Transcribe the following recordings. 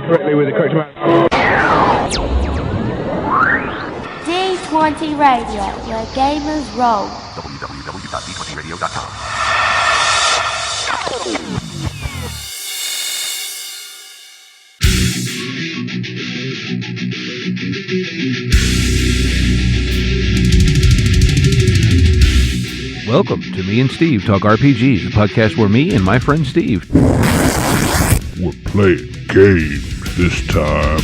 correctly with the correct amount. D20 Radio, where gamers roll. www.d20radio.com. Welcome to Me and Steve Talk RPGs, a podcast where me and my friend Steve... We're playing games this time.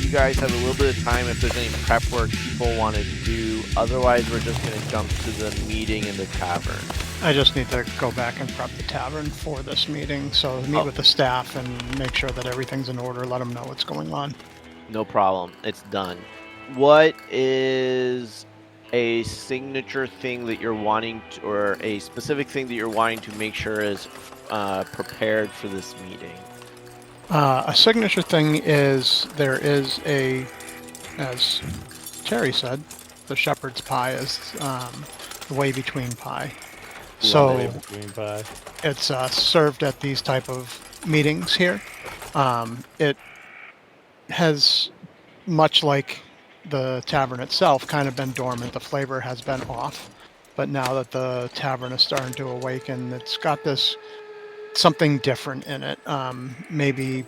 You guys have a little bit of time if there's any prep work people want to do. Otherwise, we're just going to jump to the meeting in the tavern. I just need to go back and prep the tavern for this meeting. So meet with the staff and make sure that everything's in order. Let them know what's going on. No problem. It's done. What is a signature thing that you're wanting to, or a specific thing that you're wanting to make sure is prepared for this meeting? A signature thing is there is a, as Terry said, the shepherd's pie is the way between pie. So it's served at these type of meetings here. It has, much like the tavern itself, kind of been dormant. The flavor has been off, but now that the tavern is starting to awaken, it's got this something different in it. Maybe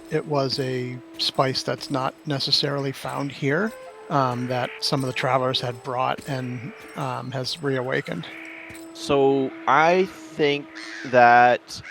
it was a spice that's not necessarily found here, that some of the travelers had brought and has reawakened. So I think that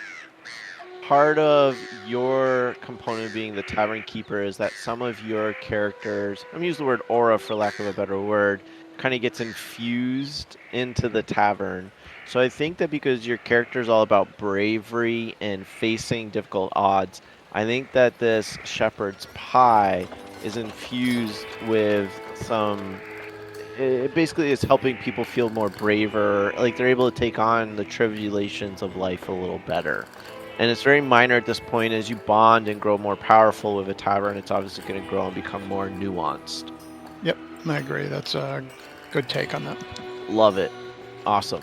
part of your component being the tavern keeper is that some of your characters, I'm going to use the word aura for lack of a better word, kind of gets infused into the tavern. So I think that because your character is all about bravery and facing difficult odds, I think that this shepherd's pie is infused with some... It basically is helping people feel more braver, like they're able to take on the tribulations of life a little better. And it's very minor at this point. As you bond and grow more powerful with a tavern, it's obviously going to grow and become more nuanced. Yep, I agree. That's a good take on that. Love it. Awesome.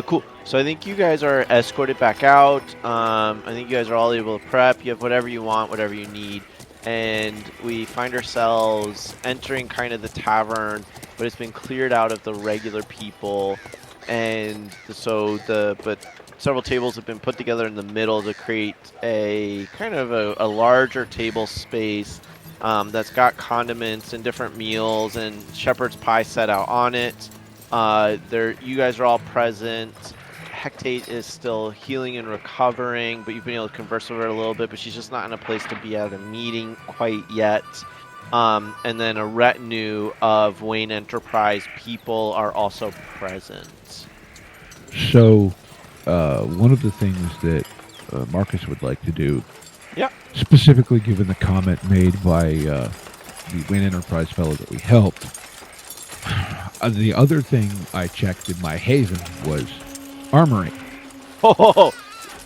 Cool. So I think you guys are escorted back out. I think you guys are all able to prep. You have whatever you want, whatever you need. And we find ourselves entering kind of the tavern, but it's been cleared out of the regular people. And so but several tables have been put together in the middle to create a kind of a larger table space that's got condiments and different meals and shepherd's pie set out on it. You guys are all present. Hecate is still healing and recovering, but you've been able to converse with her a little bit, but she's just not in a place to be at a meeting quite yet. And then a retinue of Wayne Enterprise people are also present. So, one of the things that Marcus would like to do, specifically given the comment made by the Wayne Enterprise fellow that we helped, the other thing I checked in my Haven was armory. Oh,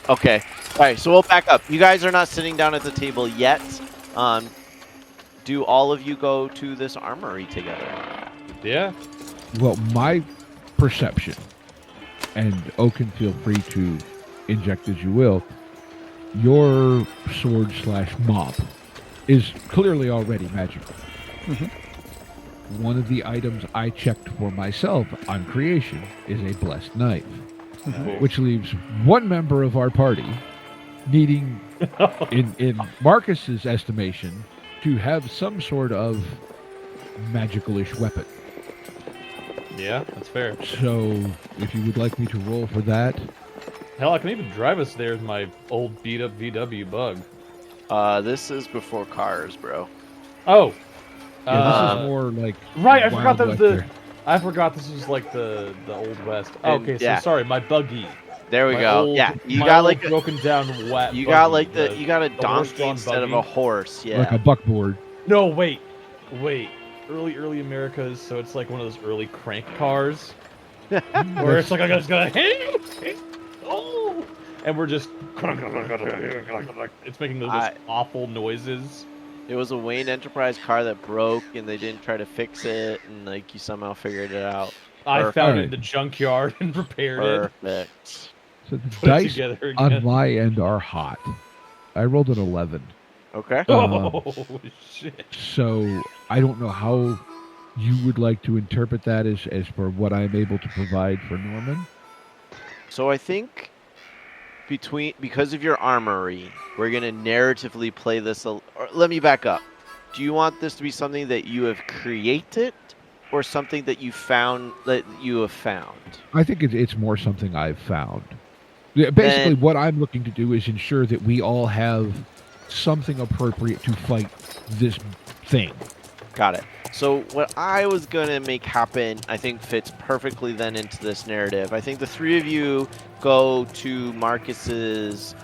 okay. All right, so we'll back up. You guys are not sitting down at the table yet. Do all of you go to this armory together? Yeah. Well, my perception, and Oaken, feel free to inject as you will, your sword/mop is clearly already magical. Mm-hmm. One of the items I checked for myself on creation is a blessed knife, which leaves one member of our party needing, in Marcus's estimation, to have some sort of magical-ish weapon. Yeah, that's fair. So, if you would like me to roll for that... Hell, I can even drive us there with my old beat-up VW Bug. This is before cars, bro. Oh! Yeah, this is more like... Right, I forgot that was Western. I forgot this was like the Old West. Okay, so yeah. Sorry, my buggy. There we go. Old, yeah, you got like broken down wet. You buggy, got like you got a donkey instead buggy. of a horse. Yeah. Like a buckboard. No, wait. Early Americas, so it's like one of those early crank cars. Where it's like I just gotta oh, and we're just it's making those awful noises. It was a Wayne Enterprise car that broke, and they didn't try to fix it, and like you somehow figured it out. I found it in Perfect. the junkyard and repaired it. Perfect. So the Put it dice together on again. my end are hot. I rolled an 11. Okay. Oh shit! So I don't know how you would like to interpret that as for what I'm able to provide for Norman. So I think because of your armory, we're gonna narratively play this. Or let me back up. Do you want this to be something that you have created, or something that you found that you have found? I think it's more something I've found. Yeah, basically, Then what I'm looking to do is ensure that we all have something appropriate to fight this thing. got it. So what I was gonna make happen, I think fits perfectly then into this narrative. I think the three of you go to Marcus's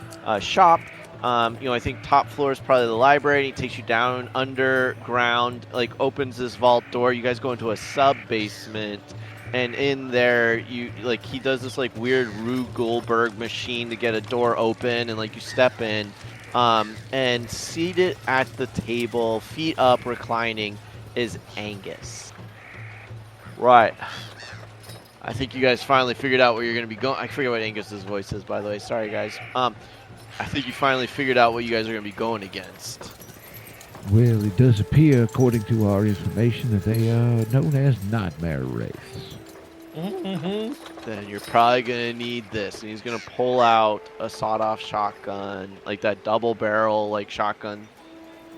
shop. I think top floor is probably the library. He takes you down underground, like opens this vault door. You guys go into a sub basement, and in there, he does this like weird Rube Goldberg machine to get a door open, and like you step in, and seated at the table, feet up, reclining, is Angus. Right. I think you guys finally figured out where you're going to be going. I forget what Angus's voice is, by the way. Sorry, guys. I think you finally figured out what you guys are going to be going against. Well, it does appear, according to our information, that they are known as Nightmare Race. Then you're probably going to need this. And he's going to pull out a sawed-off shotgun, like that double barrel like shotgun,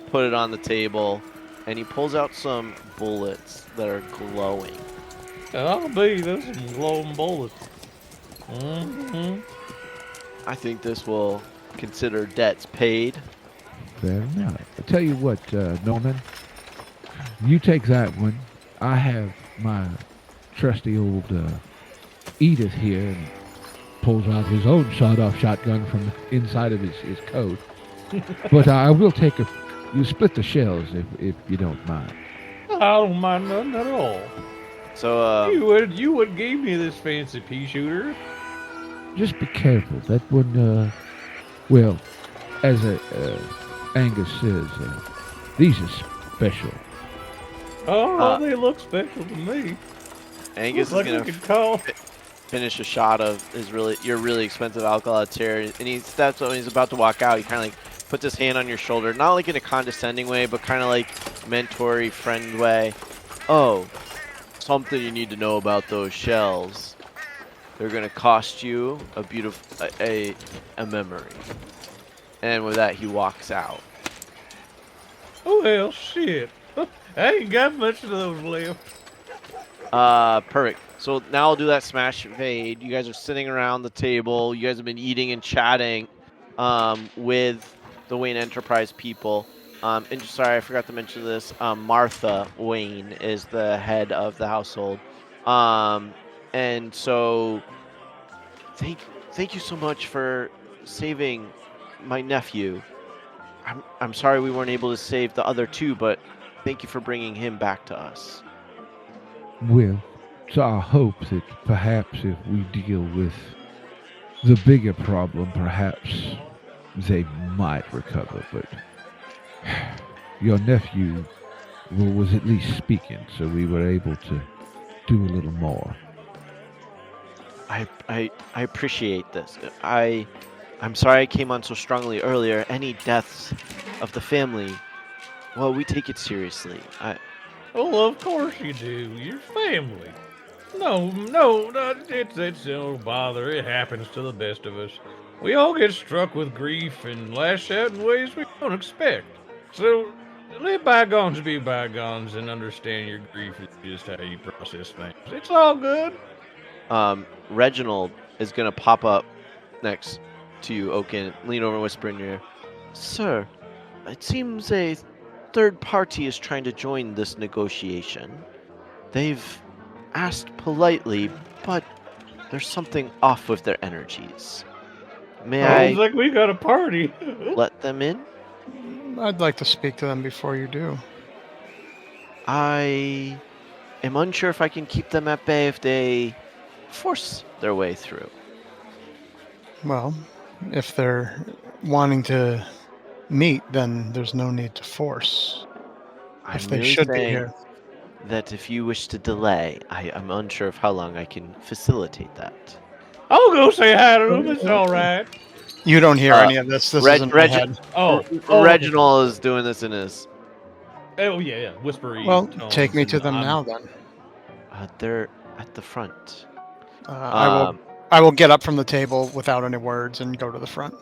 put it on the table, and he pulls out some bullets that are glowing. I'll be. Those some glowing bullets. I think this will consider debts paid. Fair enough. I tell you what, Norman, you take that one. I have my trusty old Edith here, and pulls out his own sawed-off shotgun from the inside of his coat. But I will take you split the shells if you don't mind. I don't mind nothing at all. So, You would give me this fancy pea shooter. Just be careful. That one, well, as Angus says, these are special. Oh, they look special to me. Angus is Like going we to could call. finish a shot of your really expensive alcohol here, and he steps up and he's about to walk out. He kind of like puts his hand on your shoulder, not like in a condescending way, but kind of like mentory friend way. Oh, something you need to know about those shells. They're gonna cost you a beautiful a memory. And with that, he walks out. Oh well, shit. I ain't got much of those left. Perfect. So now I'll do that smash evade. You guys are sitting around the table. You guys have been eating and chatting with the Wayne Enterprise people. And sorry, I forgot to mention this. Martha Wayne is the head of the household. And so thank you so much for saving my nephew. I'm sorry we weren't able to save the other two, but thank you for bringing him back to us. Well, it's our hope that perhaps if we deal with the bigger problem, perhaps they might recover. But your nephew was at least speaking, so we were able to do a little more. I appreciate this. I'm sorry I came on so strongly earlier. Any deaths of the family, well, we take it seriously. Oh, of course you do. Your family. No, it's no bother. It happens to the best of us. We all get struck with grief and lash out in ways we don't expect. So, let bygones be bygones and understand your grief is just how you process things. It's all good. Reginald is going to pop up next to you, Oaken, lean over and whisper in your ear. Sir, it seems a third party is trying to join this negotiation. They've asked politely, but there's something off with their energies. May Sounds I like we got a party. let them in? I'd like to speak to them before you do. I am unsure if I can keep them at bay if they force their way through. Well, if they're wanting to meet, then there's no need to force. I'm If they really should be saying here. that if you wish to delay, I'm unsure of how long I can facilitate that. I'll go say hi to them. It's all right. You don't hear Uh, any of this. This is in my head. Reginald is doing this in his. Oh yeah, whispery. Well, tones, take me and to them I'm- now then. They're at the front. I will get up from the table without any words and go to the front.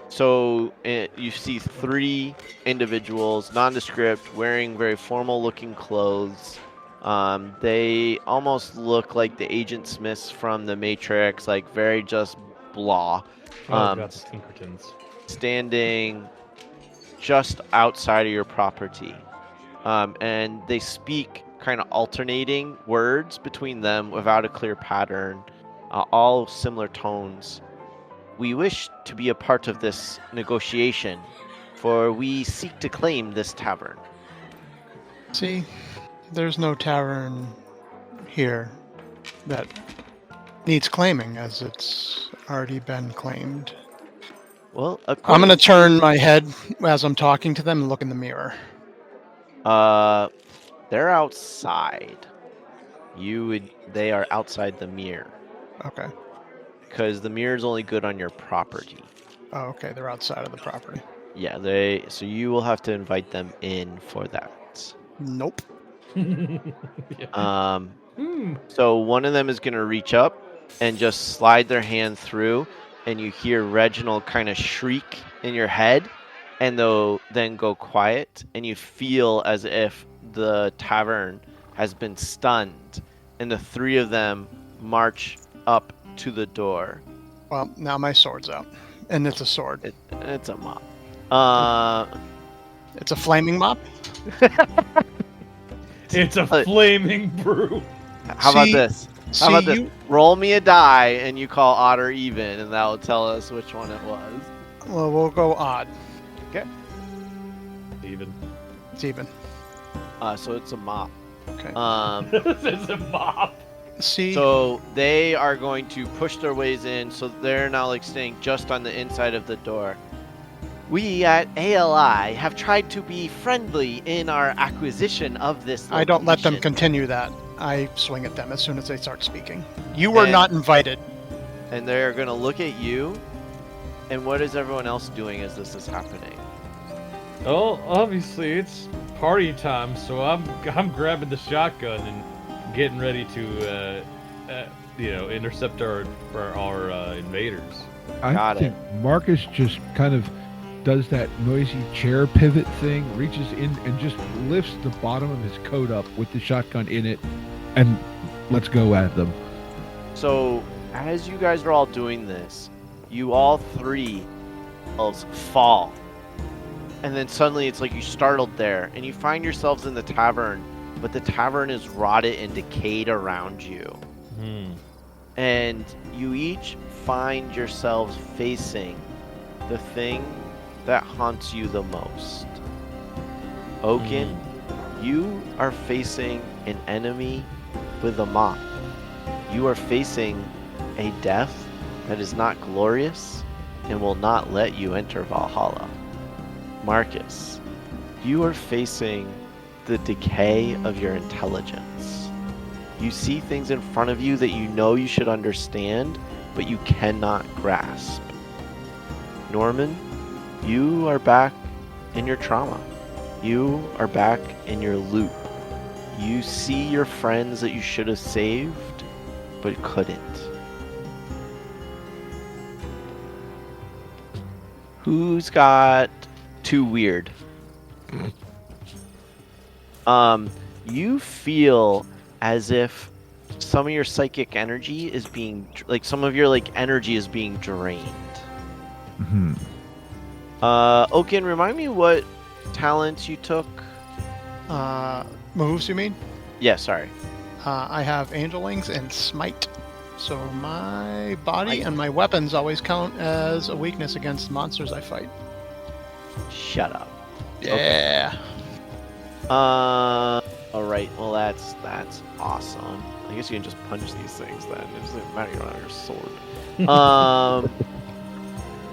So you see 3 individuals, nondescript, wearing very formal-looking clothes. They almost look like the Agent Smiths from the Matrix, like very just blah. Oh God, the Pinkertons. Standing just outside of your property, and they speak kind of alternating words between them without a clear pattern, all similar tones. We wish to be a part of this negotiation, for we seek to claim this tavern. See, there's no tavern here that needs claiming, as it's already been claimed. Well, I'm going to turn my head as I'm talking to them and look in the mirror. They're outside. They are outside the mirror. Okay. Because the mirror is only good on your property. Oh, okay. They're outside of the property. Yeah, so you will have to invite them in for that. Nope. So one of them is going to reach up and just slide their hand through, and you hear Reginald kind of shriek in your head, and they'll then go quiet, and you feel as if the tavern has been stunned, and the 3 of them march up to the door. Well, now my sword's out. And it's a sword. It's a mop. It's a flaming mop? It's a flaming brew. How about this? Roll me a die, and you call odd or even, and that will tell us which one it was. Well, we'll go odd. Okay. Even. It's even. So it's a mop. Okay. It's a mop. See? So they are going to push their ways in, so they're now like staying just on the inside of the door. We at ALI have tried to be friendly in our acquisition of this location. I don't let them continue that. I swing at them as soon as they start speaking. You were not invited. And they're going to look at you. And what is everyone else doing as this is happening? Well, obviously it's party time, so I'm grabbing the shotgun and getting ready to intercept our invaders. I think Marcus just kind of does that noisy chair pivot thing, reaches in and just lifts the bottom of his coat up with the shotgun in it, and let's go at them. So as you guys are all doing this, you all 3 fall. And then suddenly it's like you startled there, and you find yourselves in the tavern, but the tavern is rotted and decayed around you. And you each find yourselves facing the thing that haunts you the most. Oaken, you are facing an enemy with a mop. You are facing a death that is not glorious and will not let you enter Valhalla. Marcus, you are facing the decay of your intelligence. You see things in front of you that you know you should understand, but you cannot grasp. Norman, you are back in your trauma. You are back in your loop. You see your friends that you should have saved, but couldn't. Who's got too weird? You feel as if some of your psychic energy is being, some of your energy is being drained. Oaken, remind me what talents you took. Moves, you mean? Yeah, sorry. I have Angel Wings and Smite. So my body and my weapons always count as a weakness against monsters I fight. Shut up. Yeah. Alright, well that's awesome. I guess you can just punch these things then. It doesn't matter, you don't have your sword.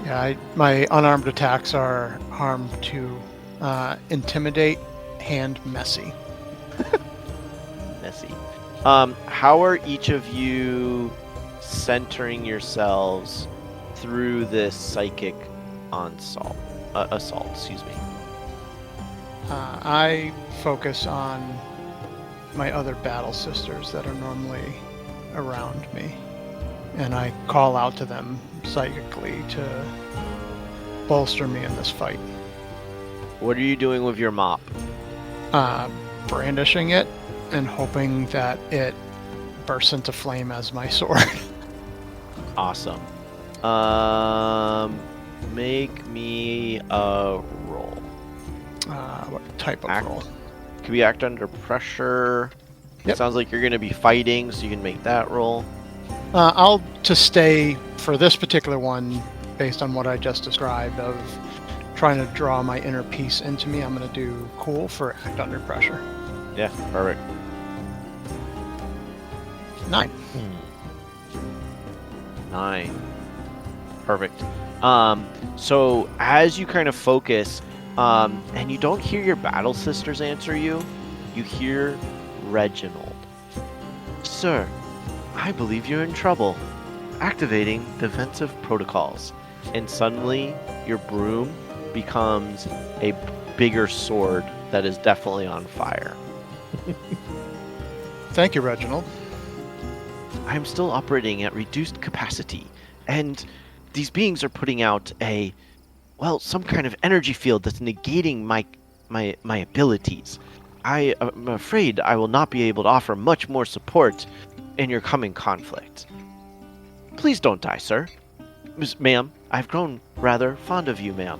Yeah, my unarmed attacks are harmed to intimidate, hand messy. fantasy. How are each of you centering yourselves through this psychic assault? Excuse me. I focus on my other battle sisters that are normally around me, and I call out to them psychically to bolster me in this fight. What are you doing with your mop? Brandishing it and hoping that it bursts into flame as my sword. Awesome. Make me a roll. What type of roll? Could we act under pressure? Yep. Sounds like you're going to be fighting, so you can make that roll. I'll to stay for this particular one, based on what I just described of trying to draw my inner peace into me. I'm going to do cool for act under pressure. Yeah, perfect. 9. 9. Perfect. So as you kind of focus, and you don't hear your battle sisters answer you, you hear Reginald. Sir, I believe you're in trouble. Activating defensive protocols. And suddenly, your broom becomes a bigger sword that is definitely on fire. Thank you, Reginald. I'm still operating at reduced capacity, and these beings are putting out some kind of energy field that's negating my abilities. I am afraid I will not be able to offer much more support in your coming conflict. Please don't die, sir. Ma'am, I've grown rather fond of you, ma'am.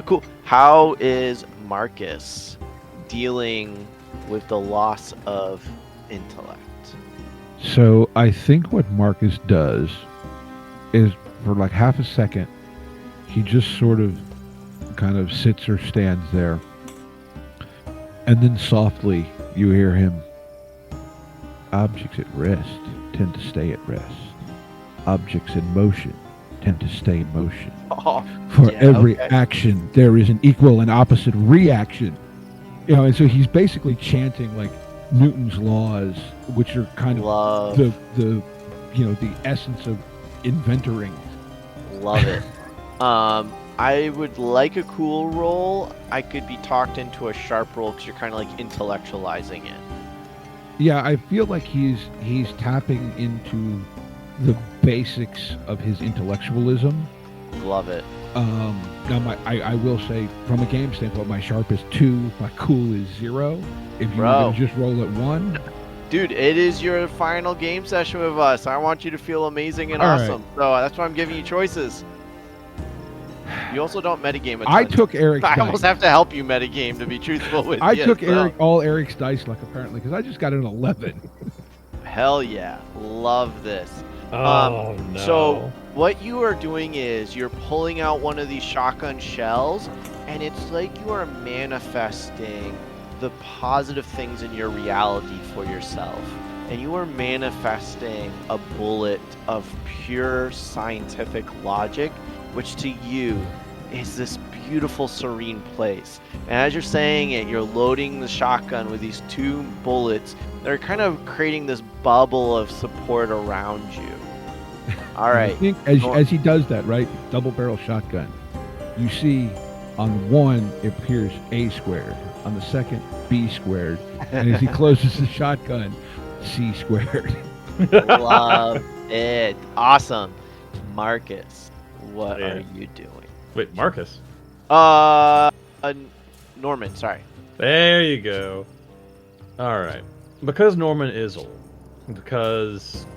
Cool. How is Marcus dealing with the loss of intellect? So I think what Marcus does is for like half a second, he just sort of kind of sits or stands there. And then softly you hear him. Objects at rest tend to stay at rest. Objects in motion tend to stay in motion. For every action, there is an equal and opposite reaction. And so he's basically chanting like Newton's laws, which are kind of the essence of inventoring. Love it. I would like a cool roll. I could be talked into a sharp roll because you're kind of like intellectualizing it. Yeah, I feel like he's tapping into the basics of his intellectualism. Love it. Now, I will say, from a game standpoint, my sharp is 2, my cool is 0. If you were going to just roll at 1. Dude, it is your final game session with us. I want you to feel amazing and awesome. Right. So that's why I'm giving you choices. You also don't metagame a ton. I took Eric's dice. I almost have to help you metagame, to be truthful with you. I took all Eric's dice luck, apparently, because I just got an 11. Hell yeah. Love this. Oh, no. So what you are doing is you're pulling out one of these shotgun shells, and it's like you are manifesting the positive things in your reality for yourself. And you are manifesting a bullet of pure scientific logic, which to you is this beautiful, serene place. And as you're saying it, you're loading the shotgun with these 2 bullets that are kind of creating this bubble of support around you. All right. I think as he does that, right, double barrel shotgun, you see on one it appears A squared, on the second B squared, and as he closes the shotgun, C squared. Love it. Awesome. Marcus, what are you doing? Wait, Marcus? Norman, sorry. There you go. All right. Because Norman is old, because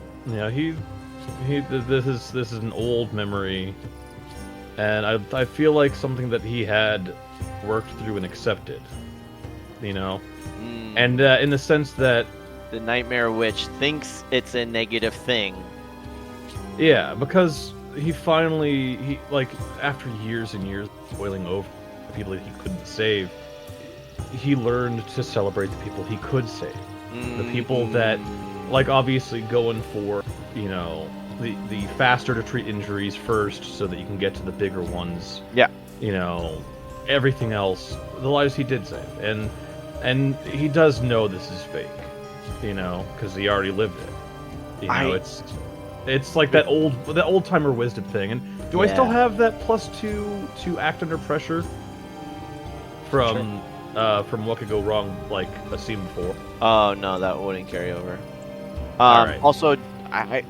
this is an old memory, and I feel like something that he had worked through and accepted, and in the sense that the Nightmare Witch thinks it's a negative thing. Yeah, because he finally, after years and years of boiling over the people that he couldn't save, he learned to celebrate the people he could save. The people that, obviously going for, the faster to treat injuries first so that you can get to the bigger ones. Yeah. Everything else, the lives he did save. And And he does know this is fake, you know, because he already lived it. You know, it's like that old timer wisdom thing. And do I still have that +2 to act under pressure from What Could Go Wrong, like a scene before? Oh no, that wouldn't carry over. Alright. Also,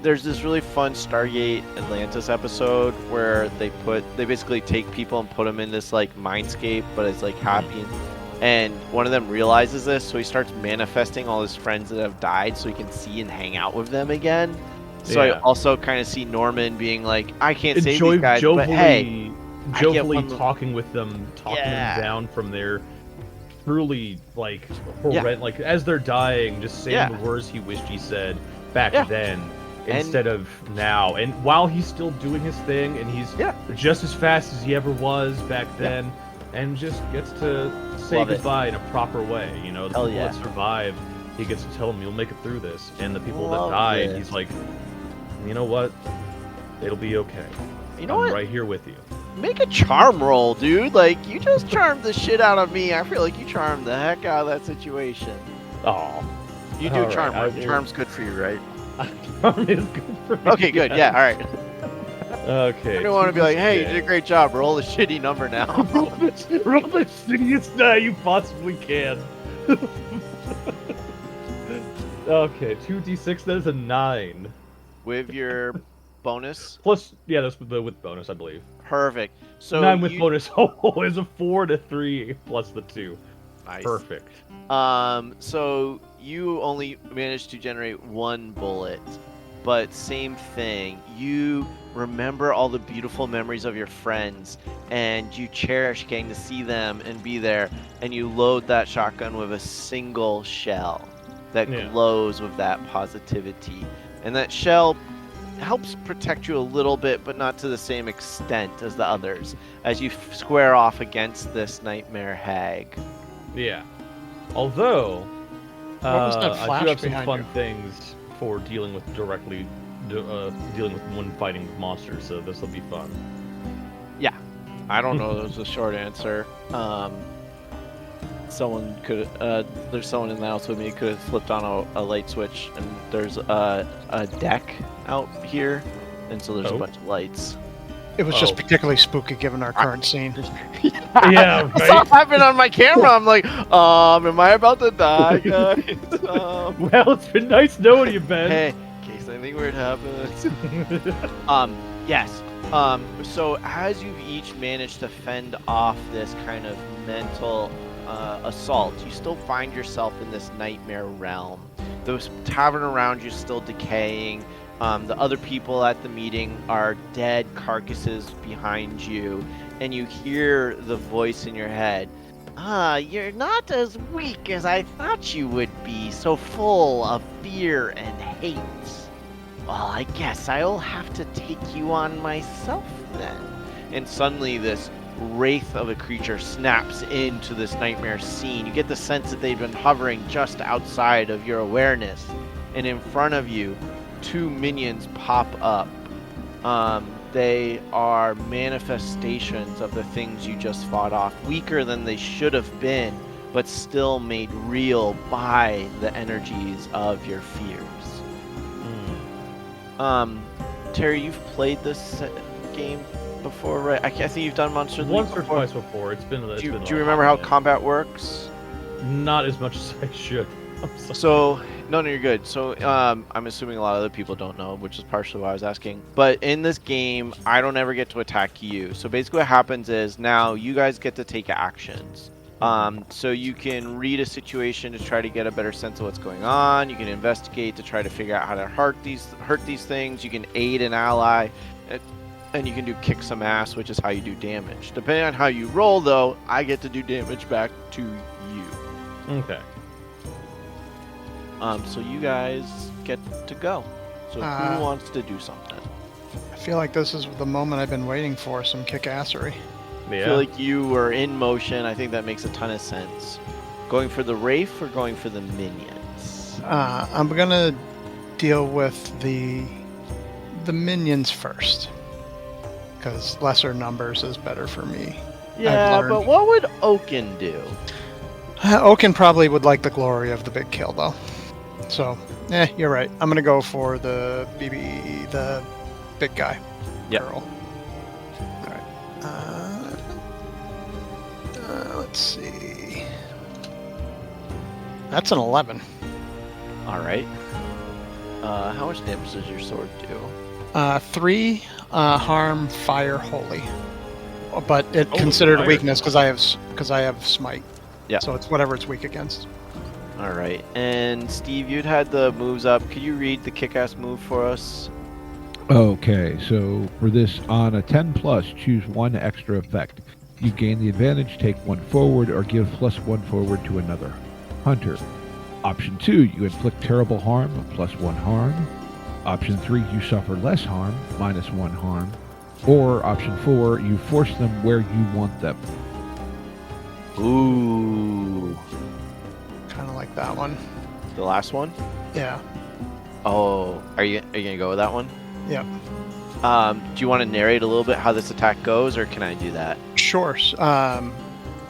there's this really fun Stargate Atlantis episode where they basically take people and put them in this like mindscape, but it's like happy. And one of them realizes this, so he starts manifesting all his friends that have died so he can see and hang out with them again. So I also kind of see Norman being like, I can't save these guys, but hey, jovially talking with them, talking them down from their truly, like, horrendous, like, as they're dying, just saying the words he wished he said back then instead of now. And while he's still doing his thing, and he's just as fast as he ever was back then, and just gets to say goodbye in a proper way. You know, the people that survive, he gets to tell them, you'll make it through this. And the people that died, he's like, you know what? It'll be okay. You know I'm right here with you. Make a charm roll, dude. Like, you just charmed the shit out of me. I feel like you charmed the heck out of that situation. Oh. You do charm, right? Charm's good for you, right? Charm is good for me. Okay, good. Yeah, all right. Okay. I don't want to be like, hey, you did a great job. Roll the shitty number now. roll the shittiest die you possibly can. Okay, 2d6, that is a 9. With your bonus? Plus, yeah, that's with bonus, I believe. Perfect. So 9 with bonus is a 4 to 3 plus the 2. Nice. Perfect. So you only managed to generate 1 bullet, but same thing. You remember all the beautiful memories of your friends, and you cherish getting to see them and be there, and you load that shotgun with a single shell that glows with that positivity. And that shell helps protect you a little bit, but not to the same extent as the others, as you square off against this nightmare hag. Yeah. Although, I do have some fun you? things for dealing with dealing with when fighting monsters, so this will be fun. Yeah. I don't know. There's a short answer. Someone could, there's someone in the house with me who could have flipped on a light switch, and there's a deck out here, and so there's a bunch of lights. It was just particularly spooky given our current scene. Yeah, right? I saw it happen on my camera. I'm like, am I about to die, guys? Well, it's been nice knowing you, Ben. Hey, in case anything weird happens. Yes. So as you've each managed to fend off this kind of mental assault, you still find yourself in this nightmare realm. The tavern around you is still decaying. The other people at the meeting are dead carcasses behind you, and you hear the voice in your head. You're not as weak as I thought you would be, so full of fear and hate. Well, I guess I'll have to take you on myself then. And suddenly this wraith of a creature snaps into this nightmare scene. You get the sense that they've been hovering just outside of your awareness, and in front of you, 2 minions pop up. They are manifestations of the things you just fought off, weaker than they should have been, but still made real by the energies of your fears. Terry, you've played this game before, right? I think you've done Monster League once or twice before. It's been. Do you remember how combat works? Not as much as I should. So, no, you're good. So, I'm assuming a lot of other people don't know, which is partially why I was asking. But in this game, I don't ever get to attack you. So basically what happens is now you guys get to take actions. So you can read a situation to try to get a better sense of what's going on. You can investigate to try to figure out how to hurt these things. You can aid an ally. And you can do kick some ass, which is how you do damage. Depending on how you roll, though, I get to do damage back to you. Okay. So you guys get to go. So who wants to do something? I feel like this is the moment I've been waiting for, some kick-assery. I feel like you were in motion. I think that makes a ton of sense. Going for the Wraith or going for the minions? I'm going to deal with the minions first, because lesser numbers is better for me. Yeah, but what would Oaken do? Oaken probably would like the glory of the big kill, though. So, you're right. I'm gonna go for the big guy. Yep. Girl. All right. Let's see. That's an 11. All right. How much damage does your sword do? 3 harm, fire, holy. But it Oh, considered fire. weakness because I have smite. Yeah. So it's whatever it's weak against. All right. And Steve, you'd had the moves up. Could you read the kick-ass move for us? Okay, so for this, on a 10 plus, choose one extra effect. You gain the advantage, take one forward, or give +1 forward to another hunter. Option 2, you inflict terrible harm, +1 harm. Option 3, you suffer less harm, -1 harm. Or option 4, you force them where you want them. Ooh. Kind of like that one. The last one? Yeah. Oh, are you gonna go with that one? Yep. Do you want to narrate a little bit how this attack goes, or can I do that? Sure.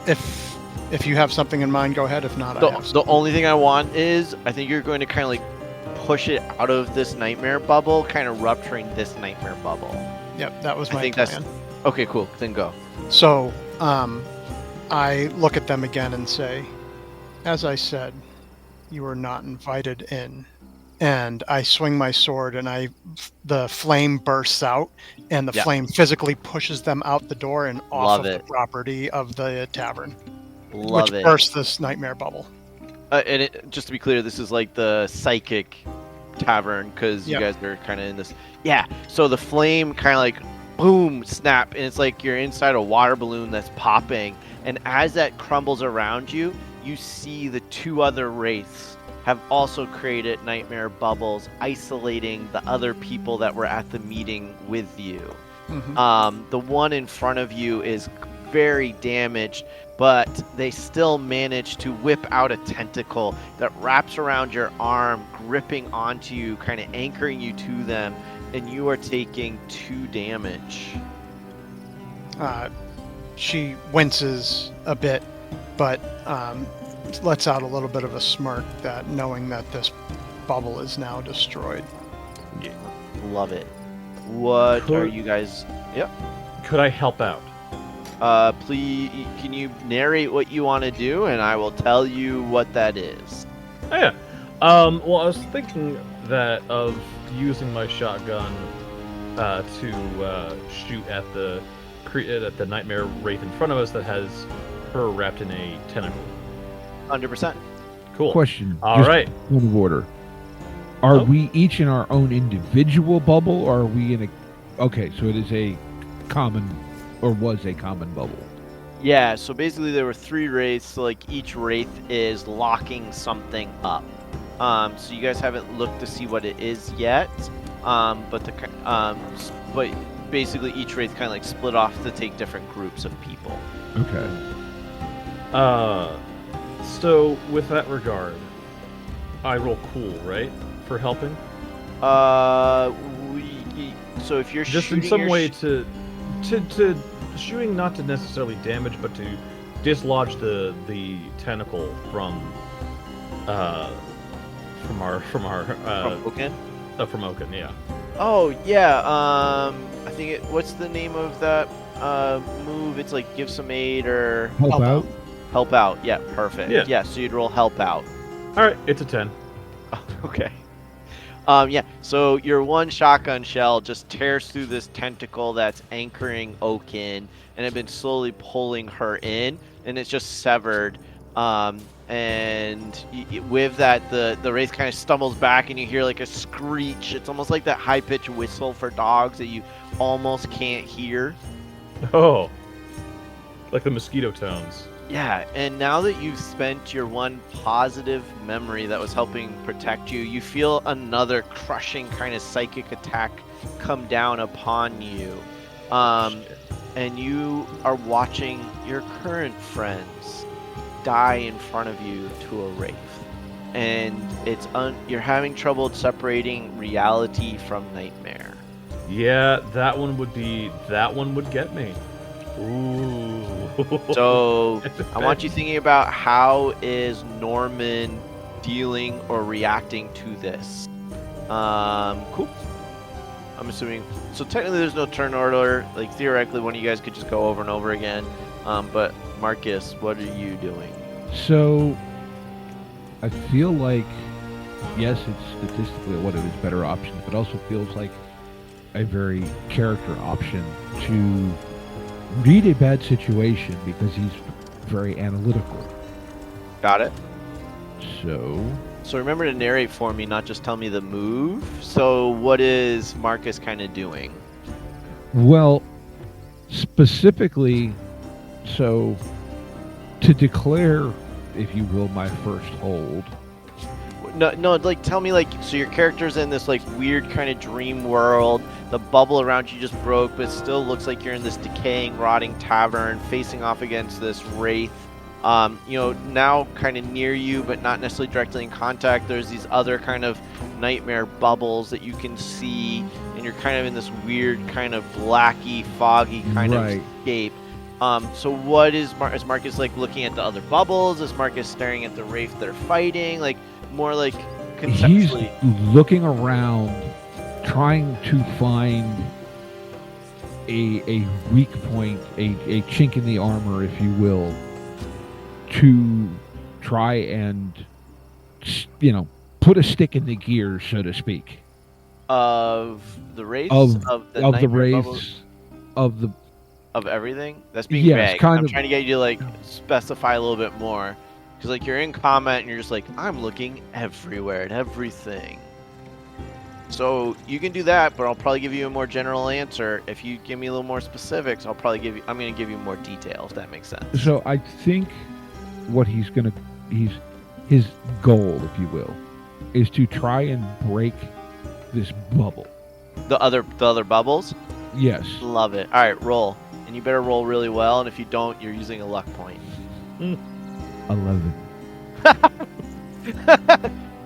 If you have something in mind, go ahead. If not, I have The something. only thing I want is I think you're going to kind of like push it out of this nightmare bubble, kind of rupturing this nightmare bubble. Yep, that was I my think plan. that's okay. Cool. Then go. So, I look at them again and say, as I said, you are not invited in. And I swing my sword, and the flame bursts out, and the flame physically pushes them out the door and off Love of it. the property of the tavern, Love which it. bursts this nightmare bubble. And just to be clear, this is like the psychic tavern because you Yep. guys are kind of in this. Yeah. So the flame kind of like boom, snap, and it's like you're inside a water balloon that's popping. And as that crumbles around you, you see the 2 other wraiths have also created nightmare bubbles, isolating the other people that were at the meeting with you. Mhm. The one in front of you is very damaged, but they still manage to whip out a tentacle that wraps around your arm, gripping onto you, kind of anchoring you to them, and you are taking 2 damage. She winces a bit, but lets out a little bit of a smirk, that knowing that this bubble is now destroyed. Love it. What Cool. are you guys? Yep. Could I help out? Please, can you narrate what you want to do, and I will tell you what that is. Oh, yeah. Well, I was thinking that of using my shotgun to shoot at the nightmare wraith in front of us that has her wrapped in a tentacle. 100%. Cool. Question. All just right. Point of order. Are Oh. we each in our own individual bubble, or are we in a... Okay, so it is a common, or was a common bubble. Yeah, so basically there were 3 wraiths, so like each wraith is locking something up. So you guys haven't looked to see what it is yet, but basically each wraith kind of like split off to take different groups of people. Okay. So with that regard, I roll cool, right, for helping? So if you're Just shooting in some your way to shooting, not to necessarily damage, but to dislodge the tentacle from our from Oaken? from Oaken, yeah. Oh yeah, I think what's the name of that move? It's like give some aid or Help out? help out. Yeah, perfect. Yeah. Yeah, so you'd roll help out. All right, it's a 10. Okay. Yeah, so your one shotgun shell just tears through this tentacle that's anchoring Oaken and have been slowly pulling her in, and it's just severed. With that, the wraith kind of stumbles back, and you hear like a screech. It's almost like that high-pitched whistle for dogs that you almost can't hear. Oh, like the mosquito tones. Yeah, and now that you've spent your one positive memory that was helping protect you, you feel another crushing kind of psychic attack come down upon you. And you are watching your current friends die in front of you to a wraith. And you're having trouble separating reality from nightmare. Yeah, that one would get me. Ooh. So I want you thinking about how is Norman dealing or reacting to this. Cool. I'm assuming. So technically, there's no turn order. Like theoretically, one of you guys could just go over and over again. But Marcus, what are you doing? So, I feel like, yes, it's statistically one of his better options, but also feels like a very character option to read a bad situation because he's very analytical. Got it. So remember to narrate for me, not just tell me the move. So what is Marcus kind of doing? well, specifically, so to declare, if you will, my first hold. No, like tell me, like, so your character's in this like weird kind of dream world. The bubble around you just broke, but it still looks like you're in this decaying, rotting tavern, facing off against this wraith. Now kind of near you, but not necessarily directly in contact. There's these other kind of nightmare bubbles that you can see, and you're kind of in this weird kind of blacky, foggy kind of escape. So what is Marcus like looking at the other bubbles? Is Marcus staring at the wraith they're fighting? Like more like conceptually. He's looking around, trying to find a weak point, a chink in the armor, if you will, to try and, put a stick in the gear, so to speak. Of the race? Of the the race, of everything? That's being yes, vague. kind I'm of trying to get you to like specify a little bit more. Because like you're in comment and you're just like, I'm looking everywhere at everything. So you can do that, but I'll probably give you a more general answer. If you give me a little more specifics, I'm going to give you more detail, if that makes sense. So I think what his goal, if you will, is to try and break this bubble. The other bubbles? Yes. Love it. All right, roll. And you better roll really well, and if you don't, you're using a luck point. 11.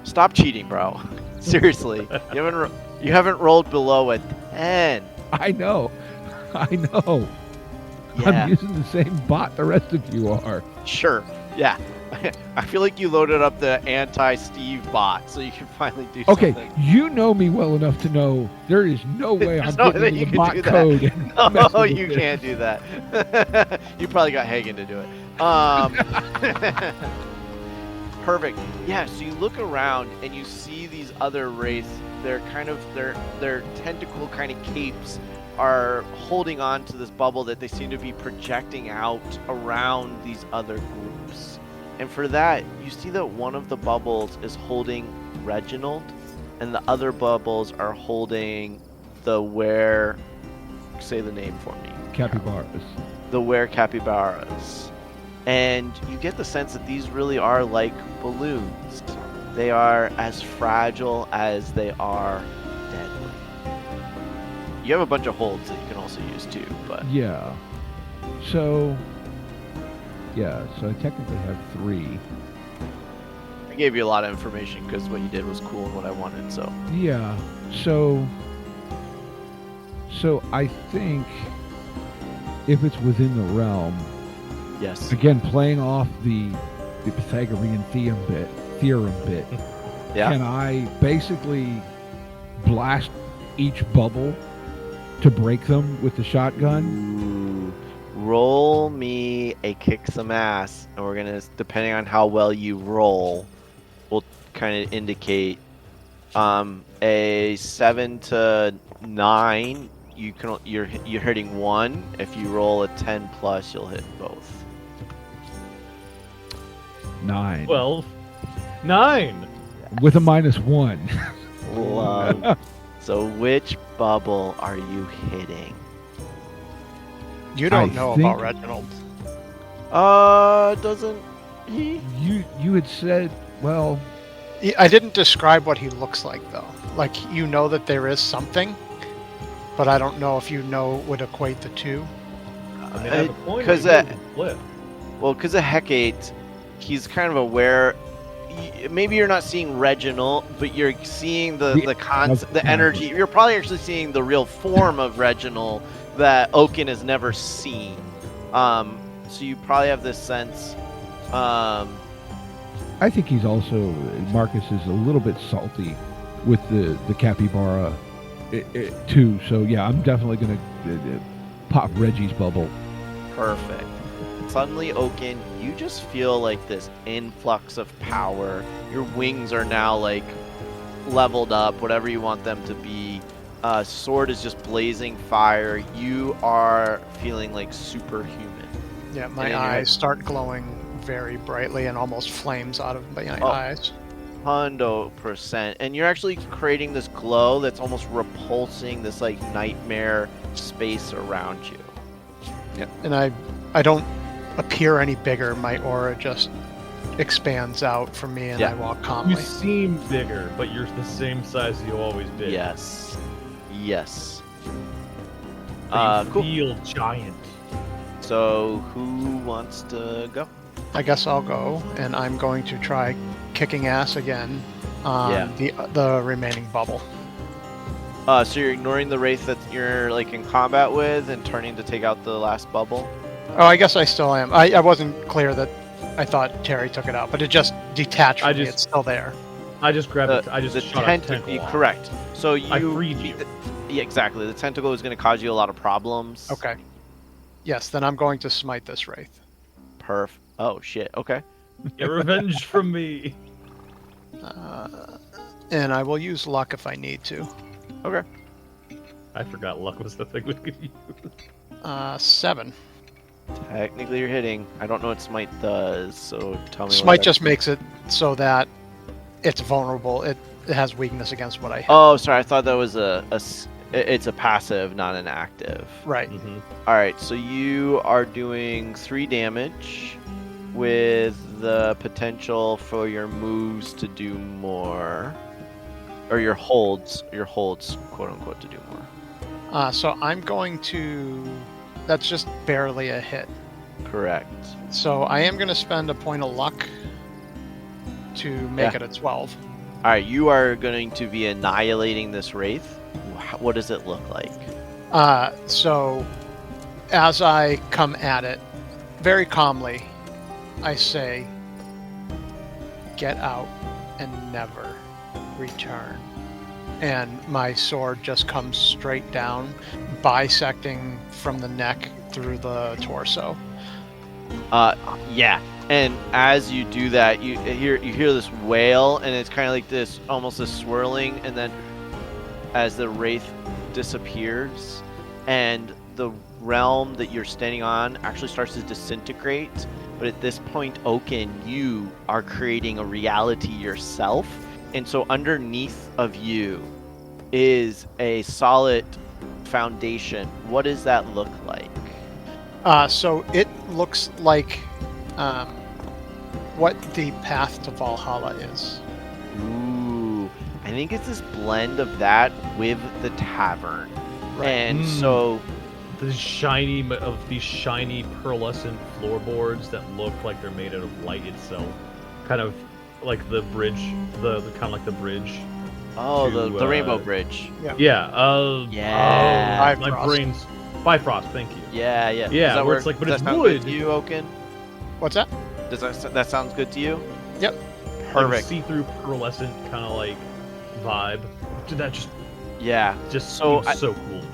Stop cheating, bro. Seriously. You haven't rolled below a 10. I know. Yeah. I'm using the same bot the rest of you are. Sure. Yeah. I feel like you loaded up the anti-Steve bot so you can finally do something. Okay, you know me well enough to know there is no way I'm no getting way into you the can bot do that. code. And No, messing with you it. can't do that. You probably got Hagen to do it. Perfect. Yeah, so you look around and you see these other wraiths. They're kind of their tentacle kind of capes are holding on to this bubble that they seem to be projecting out around these other groups. And for that, you see that one of the bubbles is holding Reginald, and the other bubbles are holding the say the name for me. Capybaras. The capybaras. And you get the sense that these really are like balloons. They are as fragile as they are deadly. You have a bunch of holds that you can also use too, but Yeah. So I technically have 3. I gave you a lot of information because what you did was cool and what I wanted, so. Yeah. So I think if it's within the realm, Yes. again playing off the Pythagorean theorem bit, Yeah. can I basically blast each bubble to break them with the shotgun? Ooh. Roll me a kick some ass, and we're gonna, depending on how well you roll, we'll kind of indicate a 7 to 9. You're hitting 1. If you roll a 10 plus, you'll hit both. 9. 12. 9. With a -1. Love. So which bubble are you hitting? You don't I know think- about Reginald. Doesn't he? You had said, well, I didn't describe what he looks like, though. Like, you know that there is something, but I don't know if would equate the two. I mean, I have a point. Because flip. because of Hecate, he's kind of aware. Maybe you're not seeing Reginald, but you're seeing the energy. You're probably actually seeing the real form of Reginald that Oaken has never seen. So you probably have this sense. I think he's also Marcus is a little bit salty with the capybara too. So yeah, I'm definitely gonna pop Reggie's bubble. Perfect. Suddenly, Oaken, you just feel like this influx of power. Your wings are now like leveled up, whatever you want them to be. Sword is just blazing fire. You are feeling like superhuman. Yeah, And my in your head- eyes start glowing very brightly and almost flames out of my Oh. eyes. 100%. And you're actually creating this glow that's almost repulsing this like nightmare space around you. Yeah, and I don't appear any bigger. My aura just expands out from me, and Yeah. I walk You calmly. seem bigger, but you're the same size as you always been. Yes. Yes. But you Cool. feel giant. So who wants to go? I guess I'll go, and I'm going to try kicking ass again on the remaining bubble. So you're ignoring the wraith that you're like in combat with and turning to take out the last bubble? Oh, I guess I still am. I wasn't clear that I thought Terry took it out, but it just detached from me. It's still there. I just grabbed it. I just the shot a tentacle. tentacle off. Correct. So you I freed you. Yeah, exactly. The tentacle is going to cause you a lot of problems. Okay. Yes, then I'm going to smite this wraith. Perf. Oh shit. Okay. Get revenge from me. And I will use luck if I need to. Okay. I forgot luck was the thing we could use. 7. Technically, you're hitting. I don't know what smite does, so tell me. Smite just makes it so that it's vulnerable. It has weakness against what I hit. Oh, sorry. I thought that was it's a passive, not an active. Right. Mm-hmm. All right. So you are doing 3 damage, with the potential for your moves to do more, or your holds, quote unquote, to do more. So I'm going to... That's just barely a hit. Correct. So I am going to spend a point of luck to make it a 12. All right. You are going to be annihilating this wraith. What does it look like? So as I come at it, very calmly, I say, get out and never return. And my sword just comes straight down, bisecting from the neck through the torso. Yeah. And as you do that, you hear this wail, and it's kind of like this, almost this swirling, and then as the wraith disappears, and the realm that you're standing on actually starts to disintegrate. But at this point, Oaken, you are creating a reality yourself. And so underneath of you is a solid foundation. What does that look like? So it looks like what the path to Valhalla is. Ooh, I think it's this blend of that with the tavern. Right. And so These shiny pearlescent floorboards that look like they're made out of light itself, kind of like the bridge, the kind of like the bridge. the Rainbow Bridge. Yeah. Yeah. My Bifrost. brain's Bifrost. Thank you. Yeah. Yeah, Does that where work? it's like, but Does it's that sound wood. good to you, Oaken? What's that? Does that sounds good to you? Yep. Like a Perfect. see-through pearlescent kind of like vibe. That just Yeah. so So so cool to me.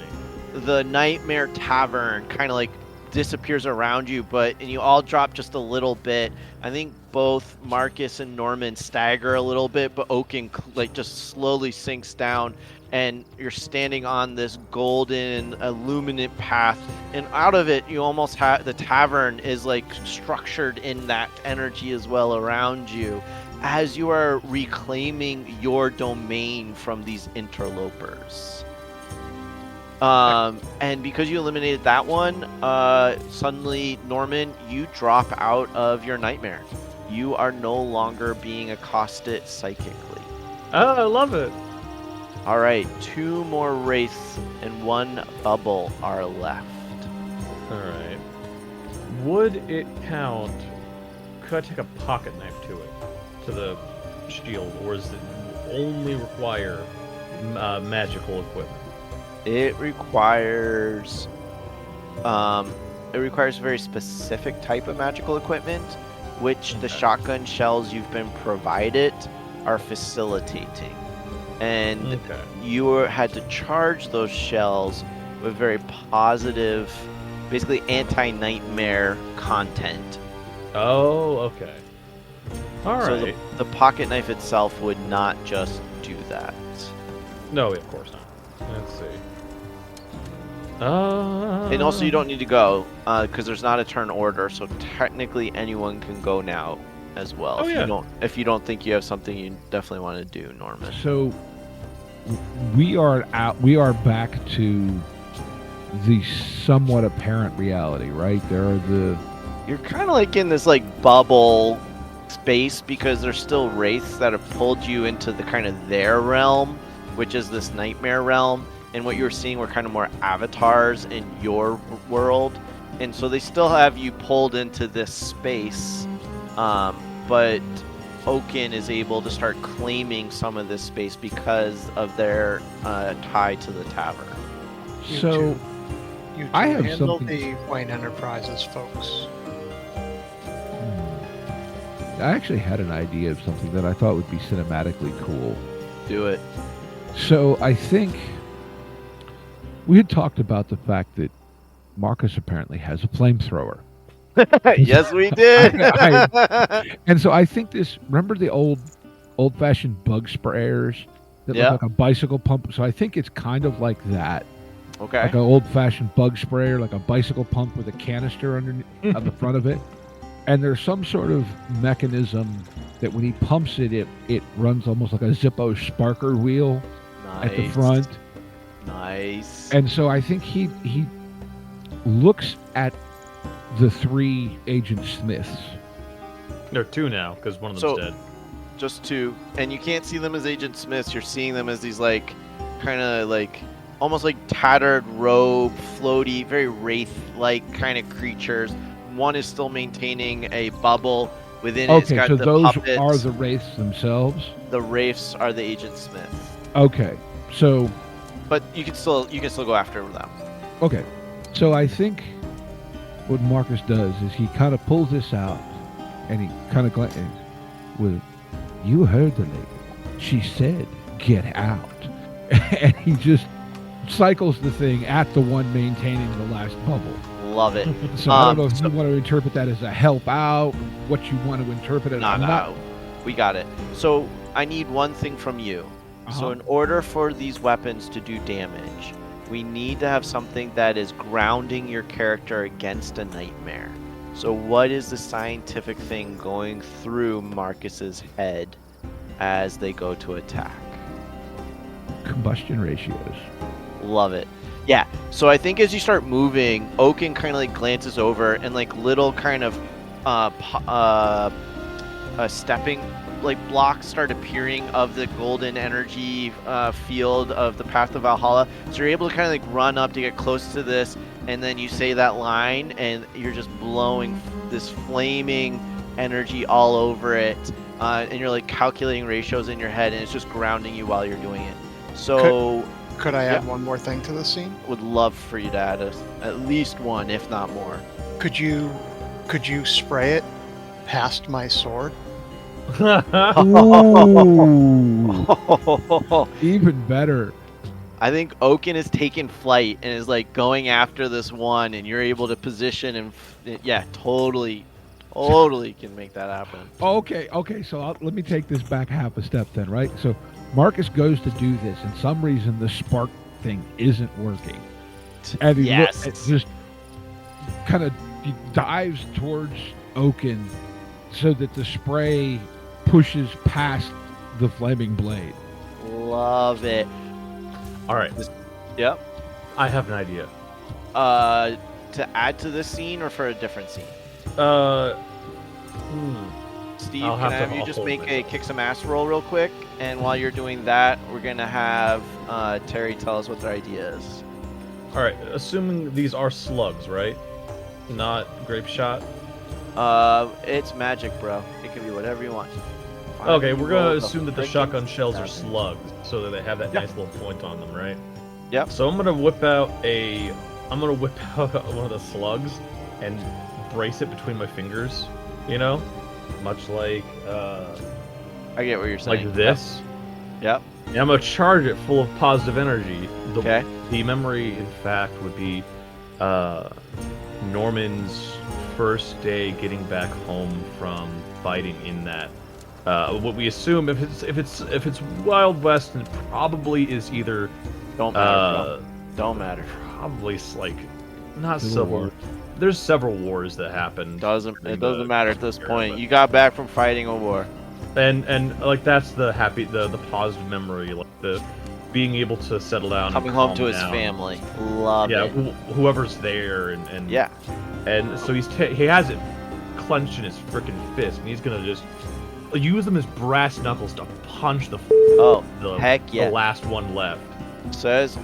The Nightmare Tavern kind of like disappears around you, and you all drop just a little bit. I think both Marcus and Norman stagger a little bit, but Oaken like just slowly sinks down, and you're standing on this golden illuminate path, and out of it you almost have the tavern is like structured in that energy as well around you, as you are reclaiming your domain from these interlopers. And because you eliminated that one, suddenly, Norman, you drop out of your nightmare. You are no longer being accosted psychically. Oh, I love it. All right, 2 more wraiths and 1 bubble are left. All right. Would it count? Could I take a pocket knife to it, to the shield, or does it only require magical equipment? It requires it requires a very specific type of magical equipment, which the Okay. shotgun shells you've been provided are facilitating. And Okay. you had to charge those shells with very positive, basically anti-nightmare content. Oh, okay. All right. So the pocket knife itself would not just do that. No, of course not. Let's see. And also, you don't need to go because there's not a turn order, so technically anyone can go now as well. Oh, yeah. If you don't think you have something you definitely want to do, Norman. So we are out. We are back to the somewhat apparent reality, right? There are the You're kind of like in this like bubble space because there's still wraiths that have pulled you into the kind of their realm, which is this nightmare realm. And what you were seeing were kind of more avatars in your world, and so they still have you pulled into this space, but Oaken is able to start claiming some of this space because of their tie to the tavern. You two I have handle something- the Wayne Enterprises folks. I actually had an idea of something that I thought would be cinematically cool. Do it. So I think we had talked about the fact that Marcus apparently has a flamethrower. Yes, we did. And so I think this, remember the old-fashioned bug sprayers that Yeah. look like a bicycle pump? So I think it's kind of like that. Okay. Like an old-fashioned bug sprayer, like a bicycle pump with a canister underneath on the front of it. And there's some sort of mechanism that when he pumps it, it runs almost like a Zippo sparker wheel at the front. Nice. And so I think he looks at the 3 Agent Smiths. There are 2 now because one of them's dead. Just 2, and you can't see them as Agent Smiths. You're seeing them as these like, kind of like, almost like tattered robe, floaty, very wraith-like kind of creatures. One is still maintaining a bubble within it. It's Okay, got so the those puppets. are the wraiths themselves. The wraiths are the Agent Smiths, Okay, so but you can still go after them. okay, so I think what Marcus does is he kind of pulls this out, and he kind of glances. Well, you heard the lady. She said, "Get out," and he just cycles the thing at the one maintaining the last bubble. Love it. So I don't know if you want to interpret that as a help out, what you want to interpret it. No, we got it. So I need one thing from you. So Uh-huh. in order for these weapons to do damage, we need to have something that is grounding your character against a nightmare. So what is the scientific thing going through Marcus's head as they go to attack? Combustion ratios. Love it. Yeah. So I think as you start moving, Oaken kind of like glances over and like little kind of stepping like blocks start appearing of the golden energy field of the Path of Valhalla. So you're able to kind of like run up to get close to this, and then you say that line, and you're just blowing this flaming energy all over it, and you're like calculating ratios in your head, and it's just grounding you while you're doing it. So Could I add one more thing to the scene? would love for you to add at least one, if not more. Could you spray it past my sword? Ooh, even better. I think Oaken is taking flight and is like going after this one, and you're able to position and yeah, totally can make that happen. Okay. So let me take this back half a step then, right? So Marcus goes to do this, and some reason the spark thing isn't working, and he Yes. it just kind of dives towards Oaken, so that the spray pushes past the flaming blade. Love it. All right. Yep. I have an idea. To add to this scene or for a different scene? Steve, I'll can have I to- have you I'll just hold make a myself. kick some ass roll real quick? And while you're doing that, we're gonna have Terry tell us what their idea is. All right. Assuming these are slugs, right? Not grape shot. It's magic, bro. It can be whatever you want. Fine. Okay, we're gonna Roll assume that the freaking shotgun shells are damage. slugs, so that they have that nice little point on them, right? Yep. So I'm gonna whip out one of the slugs, and brace it between my fingers, you know? Much like, I get what you're saying. like this. Yep. And I'm going to charge it full of positive energy. Okay. The memory, in fact, would be Norman's first day getting back home from fighting in that. What we assume, if it's Wild West, it probably is either Don't matter. Bro. Don't matter. probably like not Civil War. There's several wars that happened. It doesn't matter at this point. You got back from fighting a war. And like that's the positive memory, like the being able to settle down, coming and home calm to his down. family. Love Yeah, it. whoever's there and Yeah. and so he has it clenched in his freaking fist, and he's gonna just use them as brass knuckles to punch the heck yeah. the last one left. Says